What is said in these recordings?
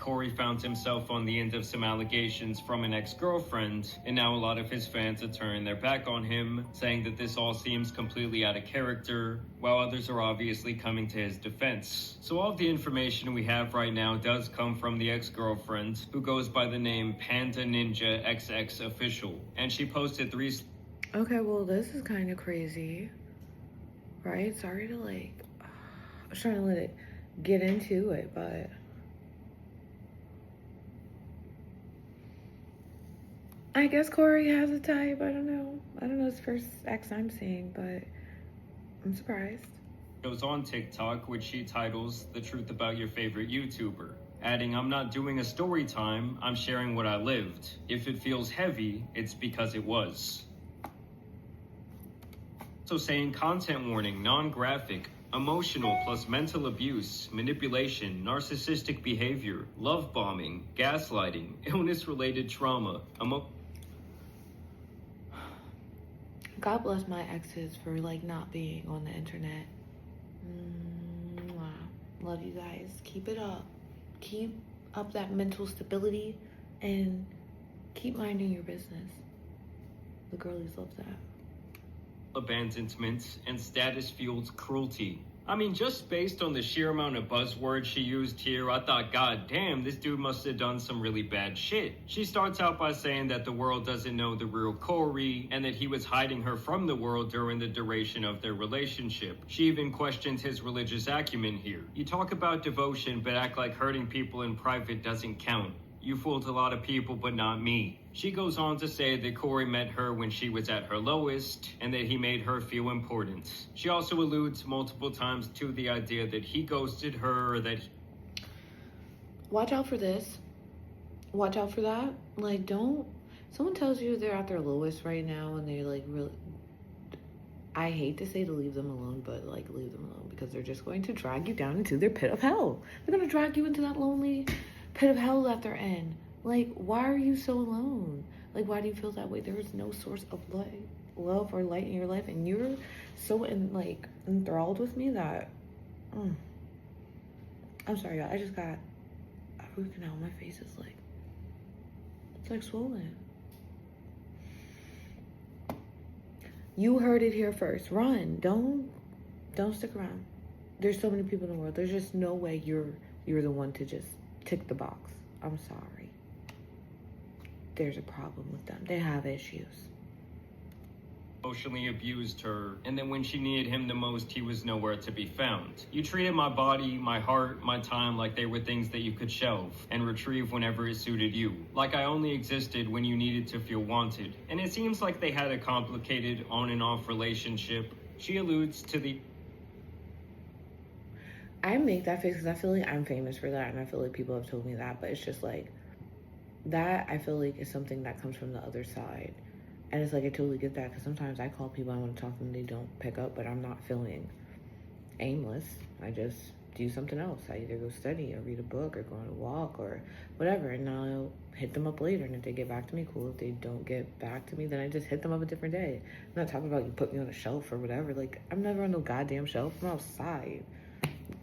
Corey found himself on the end of some allegations from an ex-girlfriend, and now a lot of his fans are turning their back on him, saying that this all seems completely out of character, while others are obviously coming to his defense. So all of the information we have right now does come from the ex-girlfriend, who goes by the name Panda Ninja XX Official, and she posted 3... Okay, well, this is kind of crazy, right? Sorry to I was trying to let it get into it, but I guess Corey has a type. I don't know his first ex I'm seeing, but I'm surprised. Goes on TikTok, which she titles The Truth About Your Favorite YouTuber, adding, "I'm not doing a story time, I'm sharing what I lived. If it feels heavy, it's because it was." So saying content warning, non-graphic, emotional plus mental abuse, manipulation, narcissistic behavior, love bombing, gaslighting, illness-related trauma, God bless my exes for not being on the internet. Love you guys. Keep it up. Keep up that mental stability and keep minding your business. The girlies love that. Abandonment, and status-fueled cruelty. I mean, just based on the sheer amount of buzzwords she used here, I thought, god damn, this dude must have done some really bad shit. She starts out by saying that the world doesn't know the real Corey, and that he was hiding her from the world during the duration of their relationship. She even questioned his religious acumen here. You talk about devotion, but act like hurting people in private doesn't count. You fooled a lot of people, but not me. She goes on to say that Corey met her when she was at her lowest, and that he made her feel important. She also alludes multiple times to the idea that he ghosted her, or that... Watch out for this. Watch out for that. Don't... Someone tells you they're at their lowest right now, and they, really... I hate to say to leave them alone, but, leave them alone, because they're just going to drag you down into their pit of hell. They're going to drag you into that lonely pit of hell that they're in. Why are you so alone? Why do you feel that way? There is no source of love or light in your life, and you're so enthralled with me that I'm sorry, y'all. I just got a root canal. My face is it's swollen. You heard it here first. Run. Don't stick around. There's so many people in the world. There's just no way you're the one to just tick the box. I'm sorry. There's a problem with them. They have issues. Emotionally abused her, and then when she needed him the most, he was nowhere to be found. You treated my body, my heart, my time like they were things that you could shelve and retrieve whenever it suited you. Like I only existed when you needed to feel wanted. And it seems like they had a complicated on and off relationship. She alludes to the... I make that face because I feel like I'm famous for that, and I feel like people have told me that, but it's just that I feel like is something that comes from the other side. And it's I totally get that, because sometimes I call people, I want to talk to them, they don't pick up, but I'm not feeling aimless. I just do something else. I either go study or read a book or go on a walk or whatever, and I'll hit them up later, and if they get back to me, cool. If they don't get back to me, then I just hit them up a different day. I'm not talking about you put me on a shelf or whatever. I'm never on no goddamn shelf. I'm outside.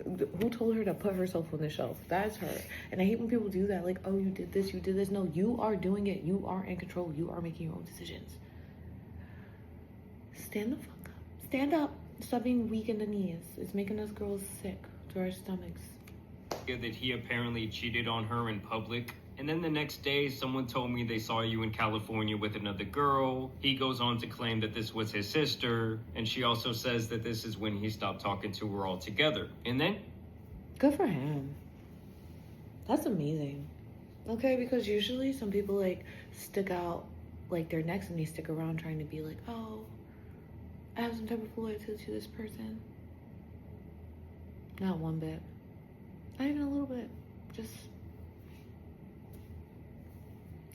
Who told her to put herself on the shelf? That's her. And I hate when people do that. Oh, you did this, you did this. No, you are doing it. You are in control. You are making your own decisions. Stand the fuck up. Stand up. Stop being weak in the knees. It's making us girls sick to our stomachs. That he apparently cheated on her in public. And then the next day, someone told me they saw you in California with another girl. He goes on to claim that this was his sister. And she also says that this is when he stopped talking to her altogether. And then... Good for him. That's amazing. Okay, because usually some people stick out their necks and they stick around trying to be oh, I have some type of loyalty to this person. Not one bit. Not even a little bit. Just...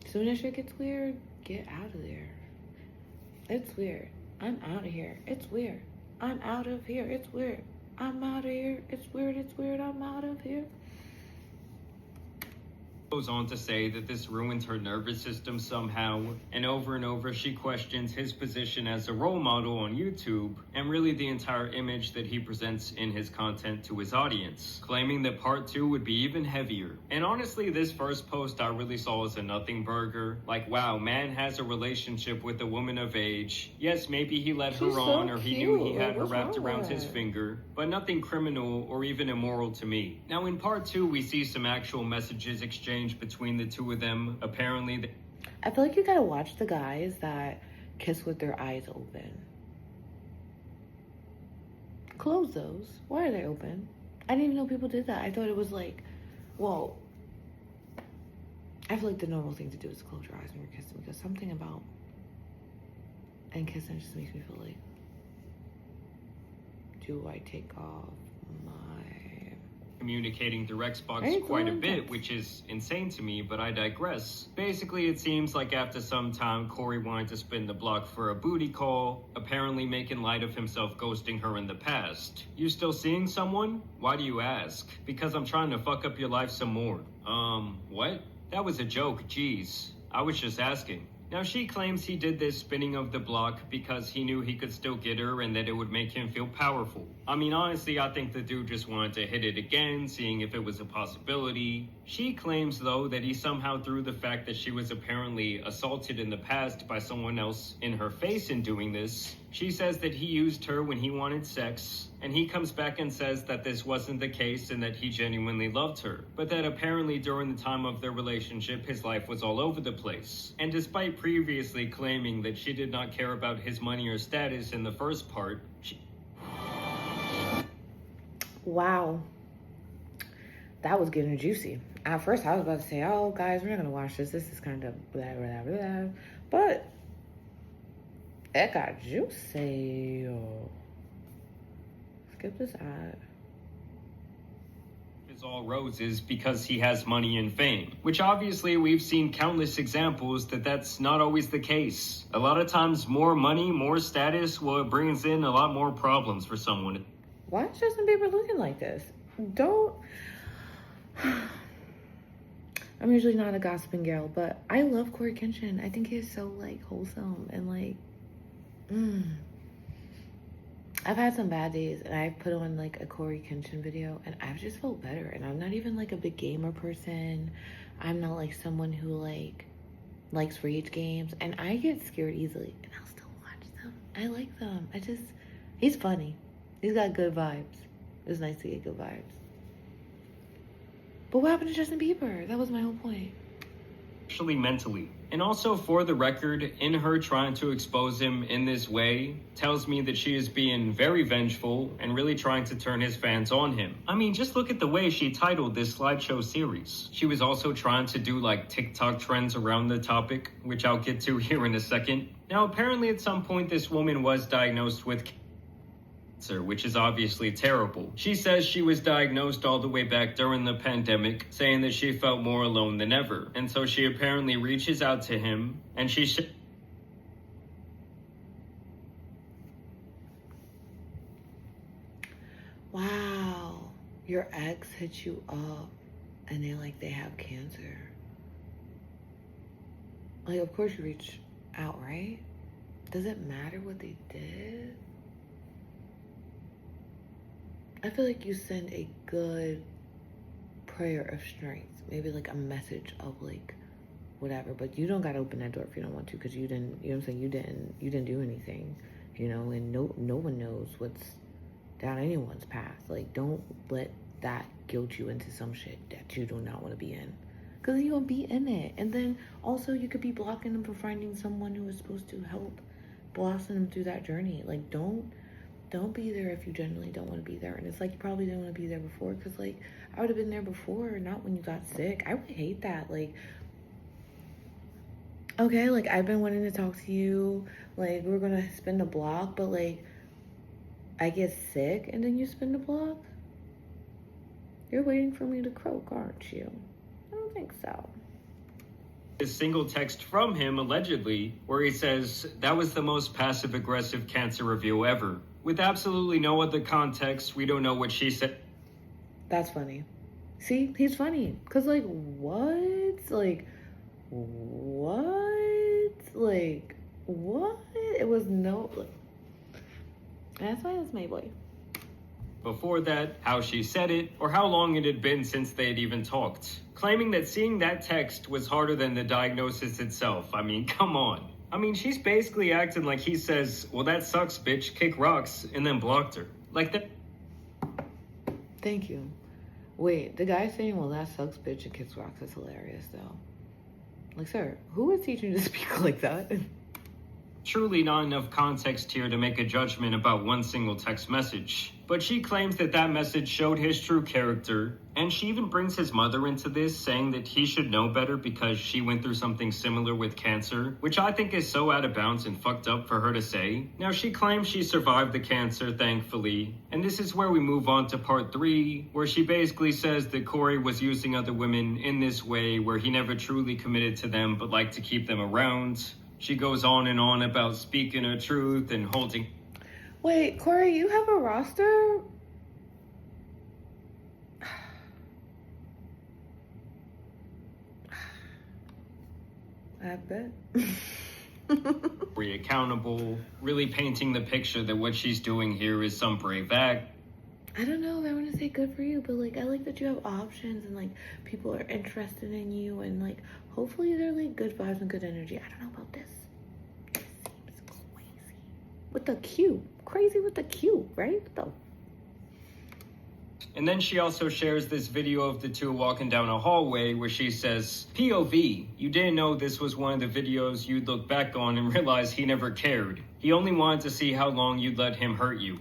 Soon as shit gets weird, get out of there. It's weird. I'm out of here. It's weird. I'm out of here. It's weird. I'm out of here. It's weird. It's weird. I'm out of here. Goes on to say that this ruined her nervous system somehow, and over she questions his position as a role model on YouTube, and really the entire image that he presents in his content to his audience, claiming that part 2 would be even heavier. And honestly, this first post I really saw as a nothing burger. Like, wow, man has a relationship with a woman of age. Yes, maybe he led her on, or he knew he had her wrapped around his finger, but nothing criminal or even immoral to me. Now in part 2, we see some actual messages exchanged between the two of them. Apparently, I feel like you gotta watch the guys that kiss with their eyes open. Close those. Why are they open? I didn't even know people did that. I thought it was like, well, I feel like the normal thing to do is close your eyes when you're kissing, because something about and kissing just makes me feel like, do I take off my communicating through Xbox quite a bit, which is insane to me, but I digress. Basically, it seems like after some time, Corey wanted to spin the block for a booty call, apparently making light of himself ghosting her in the past. You still seeing someone? Why do you ask? Because I'm trying to fuck up your life some more. What? That was a joke, jeez. I was just asking. Now, she claims he did this spinning of the block because he knew he could still get her and that it would make him feel powerful. I mean, honestly, I think the dude just wanted to hit it again, seeing if it was a possibility. She claims, though, that he somehow threw the fact that she was apparently assaulted in the past by someone else in her face in doing this. She says that he used her when he wanted sex, and he comes back and says that this wasn't the case and that he genuinely loved her, but that apparently during the time of their relationship, his life was all over the place. And despite previously claiming that she did not care about his money or status in the first part, Wow. That was getting juicy. At first, I was about to say, oh, guys, we're not going to watch this. This is kind of blah, blah, blah, blah. But it got juicy. Skip this ad. Is all roses because he has money and fame, which obviously we've seen countless examples that that's not always the case. A lot of times more money, more status, well, it brings in a lot more problems for someone. Why is Justin Bieber looking like this? Don't. I'm usually not a gossiping girl, but I love Corey Kenshin. I think he is so like wholesome and like, I've had some bad days and I've put on like a Corey Kenshin video and I've just felt better. And I'm not even like a big gamer person. I'm not like someone who like likes rage games, and I get scared easily and I'll still watch them. I like them. He's funny. He's got good vibes. It's nice to get good vibes. But what happened to Justin Bieber? That was my whole point. Actually mentally. And also, for the record, in her trying to expose him in this way, tells me that she is being very vengeful and really trying to turn his fans on him. I mean, just look at the way she titled this slideshow series. She was also trying to do like TikTok trends around the topic, which I'll get to here in a second. Now, apparently at some point this woman was diagnosed with cancer, which is obviously terrible. She says she was diagnosed all the way back during the pandemic, saying that she felt more alone than ever. And so she apparently reaches out to him, and Wow, your ex hit you up and they have cancer. Like, of course you reach out, right? Does it matter what they did? I feel like you send a good prayer of strength, maybe like a message of like whatever, but you don't gotta open that door if you don't want to, because you didn't, you know what I'm saying, you didn't do anything, you know, and no one knows what's down anyone's path. Like, don't let that guilt you into some shit that you do not want to be in, because you're gonna be in it. And then also you could be blocking them from finding someone who is supposed to help blossom them through that journey. Like, don't be there if you genuinely don't want to be there. And it's like, you probably didn't want to be there before, because like, I would have been there before, not when you got sick. I would hate that. Like, okay, like, I've been wanting to talk to you, like, we're gonna spin the block, but like, I get sick and then you spin the block? You're waiting for me to croak, aren't you? I don't think so. A single text from him, allegedly, where he says, that was the most passive-aggressive cancer reveal ever. With absolutely no other context, we don't know what she said. That's funny. See, he's funny. Because, like, what? Like, what? Like, what? It was no. That's why it's my boy. Before that, how she said it, or how long it had been since they had even talked. Claiming that seeing that text was harder than the diagnosis itself. I mean, come on. I mean, she's basically acting like he says, well, that sucks, bitch, kick rocks, and then blocked her. Like that. Thank you. Wait, the guy saying, well, that sucks, bitch, and kicks rocks is hilarious, though. Like, sir, who is teaching you to speak like that? Truly not enough context here to make a judgment about one single text message. But she claims that that message showed his true character, and she even brings his mother into this, saying that he should know better because she went through something similar with cancer, which I think is so out of bounds and fucked up for her to say. Now, she claims she survived the cancer, thankfully, and this is where we move on to part 3, where she basically says that Corey was using other women in this way, where he never truly committed to them but liked to keep them around. She goes on and on about speaking her truth and holding... Wait, Corey, you have a roster? I bet. accountable, really painting the picture that what she's doing here is some brave act. I don't know if I want to say good for you, but like I like that you have options and like people are interested in you and like hopefully they're like good vibes and good energy. I don't know about this. This seems crazy. With the Q. Crazy with the Q, right? What the... And then she also shares this video of the two walking down a hallway where she says, POV, you didn't know this was one of the videos you'd look back on and realize he never cared. He only wanted to see how long you'd let him hurt you.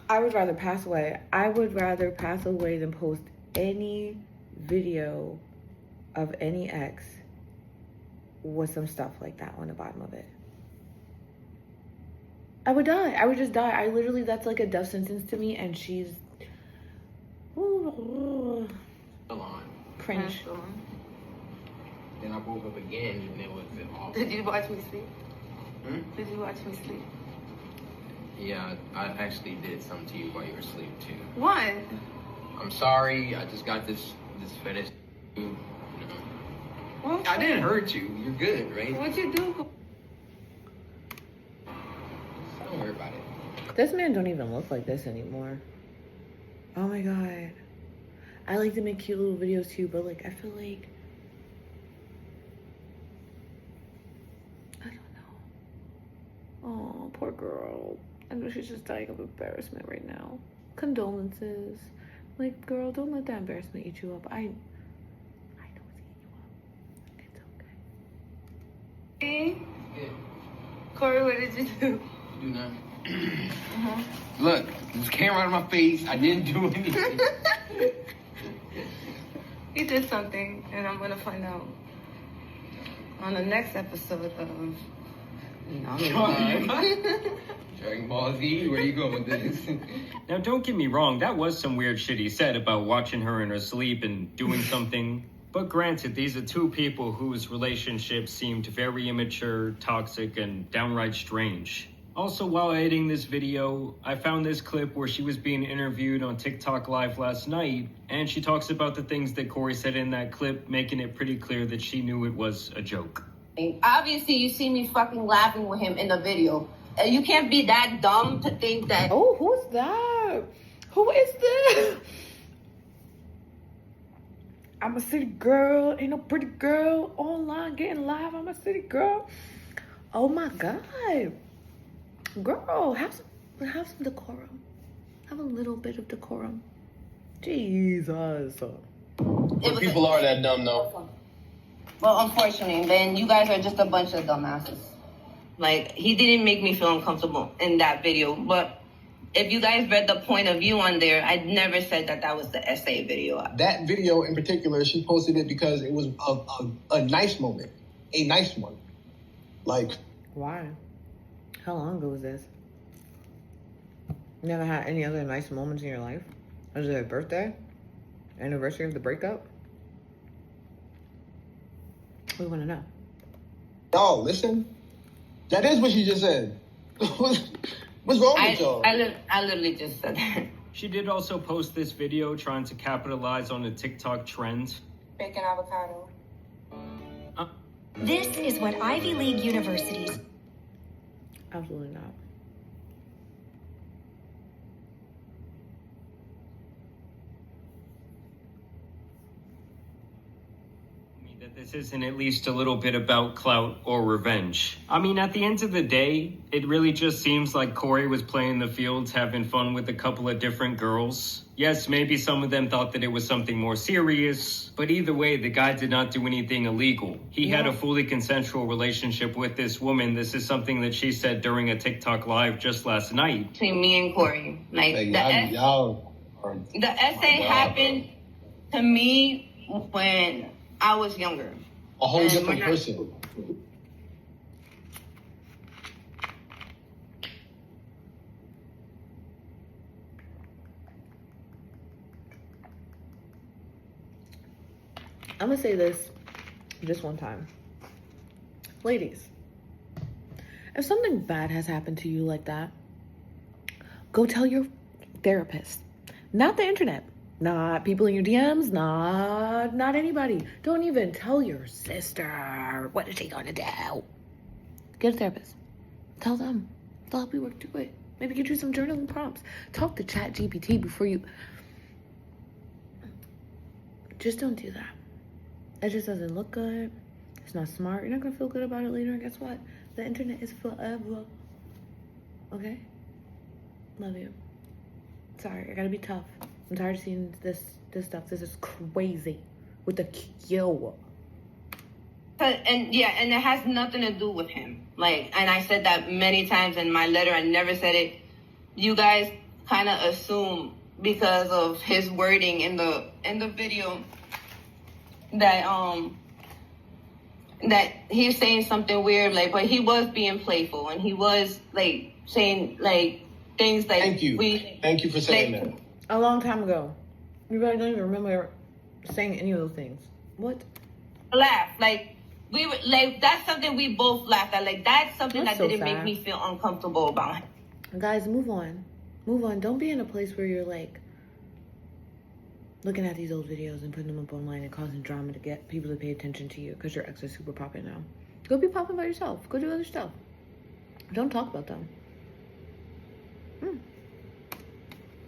I would rather pass away. I would rather pass away than post any video of any ex with some stuff like that on the bottom of it. I would die. I would just die. I literally, that's like a death sentence to me, and she's... Still on. Cringe. Then I woke up again, and it was awful. Did you watch me sleep? Hmm? Did you watch me sleep? Yeah, I actually did something to you while you were asleep, too. What? I'm sorry, I just got this fetish. You know. What? I didn't hurt you. You're good, right? What'd you do? Don't worry about it. This man don't even look like this anymore. Oh my god. I like to make cute little videos too, but like I feel like I don't know. Oh, poor girl. I know she's just dying of embarrassment right now. Condolences. Like, girl, don't let that embarrassment eat you up. I know it's eating you up. It's okay. Hey, Yeah. Corey, what did you do? Do nothing. Look, this camera out of my face. I didn't do anything. He did something, and I'm gonna find out on the next episode of Dragon Ball Z, where you going with this? Now, don't get me wrong, that was some weird shit he said about watching her in her sleep and doing something. But granted, these are two people whose relationship seemed very immature, toxic, and downright strange. Also, while editing this video, I found this clip where she was being interviewed on TikTok Live last night, and she talks about the things that Corey said in that clip, making it pretty clear that she knew it was a joke. Obviously, you see me fucking laughing with him in the video. You can't be that dumb to think that. Oh, who's that? Who is this? I'm a city girl, ain't no pretty girl online getting live. I'm a city girl. Oh my god, girl, have some decorum. Have a little bit of decorum. Jesus. People are that dumb, though. Well, unfortunately, then you guys are just a bunch of dumbasses. Like, he didn't make me feel uncomfortable in that video, but if you guys read the point of view on there, I never said that that was the essay video. That video in particular, she posted it because it was a nice moment. A nice one. Like... Why? How long ago was this? You never had any other nice moments in your life? Was it a birthday? Anniversary of the breakup? We want to know. Y'all, listen. That is what she just said. What's wrong with y'all? I literally just said that. She did also post this video trying to capitalize on a TikTok trend. bacon avocado. This is what Ivy League universities. Absolutely not. That this isn't at least a little bit about clout or revenge. I mean, at the end of the day, it really just seems like Corey was playing the fields, having fun with a couple of different girls. Yes, maybe some of them thought that it was something more serious, but either way, the guy did not do anything illegal. He had a fully consensual relationship with this woman. This is something that she said during a TikTok live just last night. Between me and Corey. Like, Hey, the essay happened to me when I was younger. a whole different person. I'm gonna say this just one time. Ladies, if something bad has happened to you like that, go tell your therapist. Not the internet. Not people in your DMs. Not anybody. Don't even tell your sister. What is she gonna do? Get a therapist. Tell them. They'll help you work through it. Maybe get you some journaling prompts. Talk to ChatGPT before you... Just don't do that. It just doesn't look good. It's not smart. You're not gonna feel good about it later. And guess what? The internet is forever. Okay? Love you. Sorry, I gotta be tough. I'm tired of seeing this stuff. This is crazy. With the Q. And it has nothing to do with him. Like, and I said that many times in my letter. I never said it. You guys kind of assume because of his wording in the video that that he's saying something weird. Like, but he was being playful and he was like saying like things like. Thank you for saying that. A long time ago. You really don't even remember saying any of those things. What? Laugh. Like, we were like, that's something we both laughed at. Like, that's something That's that so didn't make sad. me feel uncomfortable about him. Guys, move on. Move on. Don't be in a place where you're like looking at these old videos and putting them up online and causing drama to get people to pay attention to you because your ex is super popping now. Go be popping by yourself. Go do other stuff. Don't talk about them.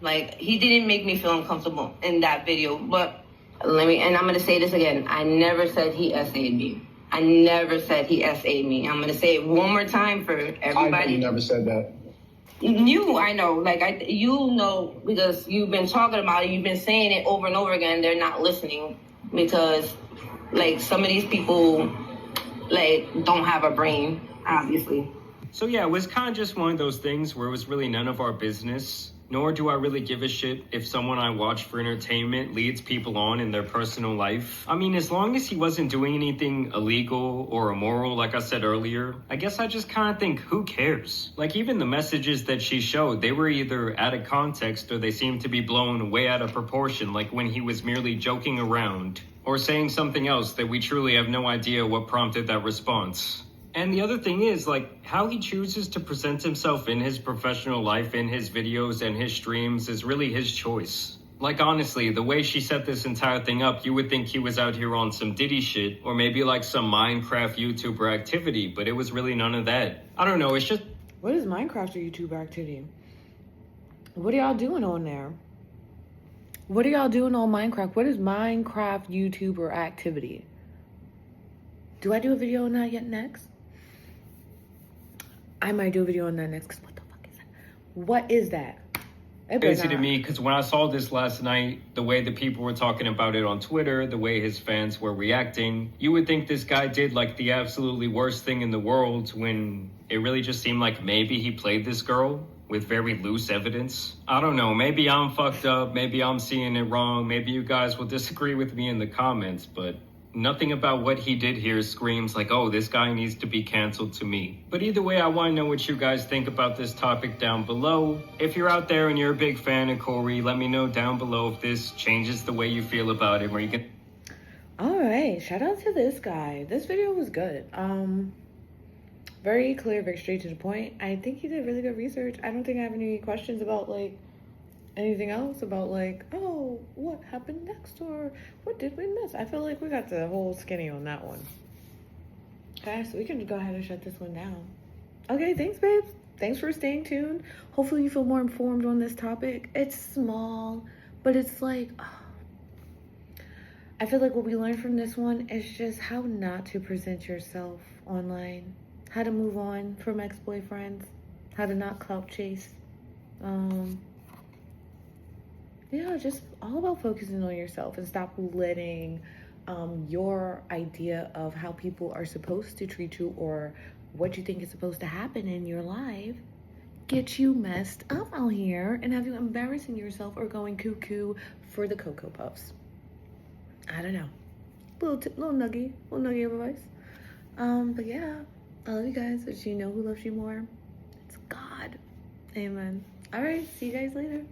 Like, he didn't make me feel uncomfortable in that video. But and I'm gonna say this again. I never said he SA'd me. I never said he SA'd me. I'm gonna say it one more time for everybody. I never said that. I know, like you know, because you've been talking about it, you've been saying it over and over again. They're not listening because, like, some of these people, like, don't have a brain, obviously. So yeah, it was kind of just one of those things where it was really none of our business. Nor do I really give a shit if someone I watch for entertainment leads people on in their personal life. I mean, as long as he wasn't doing anything illegal or immoral, like I said earlier, I guess I just kind of think, who cares? Like, even the messages that she showed, they were either out of context or they seemed to be blown way out of proportion, like when he was merely joking around or saying something else that we truly have no idea what prompted that response. And the other thing is, like, how he chooses to present himself in his professional life, in his videos and his streams is really his choice. Like, honestly, the way she set this entire thing up, you would think he was out here on some Diddy shit, or maybe like some Minecraft YouTuber activity, but it was really none of that. I don't know, it's just... What is Minecraft or YouTuber activity? What are y'all doing on there? What are y'all doing on Minecraft? What is Minecraft YouTuber activity? Do I do a video on that yet next? I might do a video on that next, because what the fuck is that? What is that? Crazy to me, because when I saw this last night, the way the people were talking about it on Twitter, the way his fans were reacting, you would think this guy did like the absolutely worst thing in the world, when it really just seemed like maybe he played this girl with very loose evidence. I don't know, maybe I'm fucked up, maybe I'm seeing it wrong, maybe you guys will disagree with me in the comments, but nothing about what he did here screams like, oh, this guy needs to be canceled to me. But either way, I want to know what you guys think about this topic down below. If you're out there and you're a big fan of Corey, let me know down below if this changes the way you feel about him, or you can... All right, shout out to this guy. This video was good. Very clear, very straight to the point. I think he did really good research. I don't think I have any questions about, like, Anything else about like, oh, what happened next, or what did we miss? I feel like we got the whole skinny on that one. Okay, so we can go ahead and shut this one down. Okay, thanks, babes. Thanks for staying tuned. Hopefully you feel more informed on this topic. It's small, but it's like, I feel like what we learned from this one is just how not to present yourself online, how to move on from ex-boyfriends, how to not clout chase. Yeah, just all about focusing on yourself and stop letting your idea of how people are supposed to treat you or what you think is supposed to happen in your life get you messed up out here and have you embarrassing yourself or going cuckoo for the Cocoa Puffs. I don't know. Little nugget of advice. But yeah, I love you guys. But you know who loves you more? It's God. Amen. All right, see you guys later.